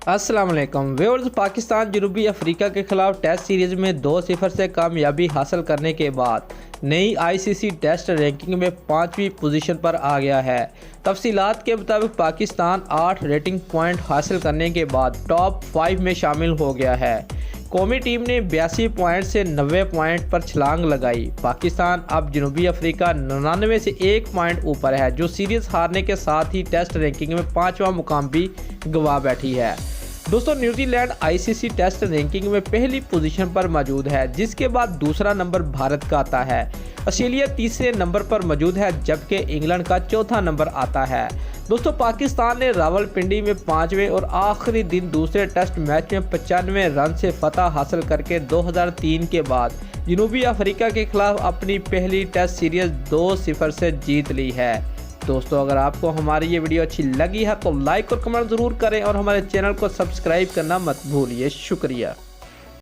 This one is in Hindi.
अस्सलाम वालेकुम व्यूअर्स। पाकिस्तान जनूबी अफ्रीका के खिलाफ टेस्ट सीरीज़ में 2-0 से कामयाबी हासिल करने के बाद नई आईसीसी टेस्ट रैंकिंग में 5वीं पोजीशन पर आ गया है। तफसीलात के मुताबिक पाकिस्तान 8 रेटिंग पॉइंट हासिल करने के बाद टॉप 5 में शामिल हो गया है। कौमी टीम ने 82 पॉइंट से 90 पॉइंट पर छलांग लगाई। पाकिस्तान अब जनूबी अफ्रीका 99 से 1 पॉइंट ऊपर है, जो सीरीज़ हारने के साथ ही टेस्ट रैंकिंग में 5वां मुकाम भी गंवा बैठी है। दोस्तों, न्यूजीलैंड आईसीसी टेस्ट रैंकिंग में पहली पोजीशन पर मौजूद है, जिसके बाद दूसरा नंबर भारत का आता है। ऑस्ट्रेलिया तीसरे नंबर पर मौजूद है, जबकि इंग्लैंड का चौथा नंबर आता है। दोस्तों, पाकिस्तान ने रावलपिंडी में 5वें और आखिरी दिन दूसरे टेस्ट मैच में 95 रन से फतह हासिल करके 2003 के बाद जनूबी अफ्रीका के खिलाफ अपनी पहली टेस्ट सीरीज 2-0 से जीत ली है। दोस्तों, अगर आपको हमारी ये वीडियो अच्छी लगी है तो लाइक और कमेंट ज़रूर करें और हमारे चैनल को सब्सक्राइब करना मत भूलिए। शुक्रिया।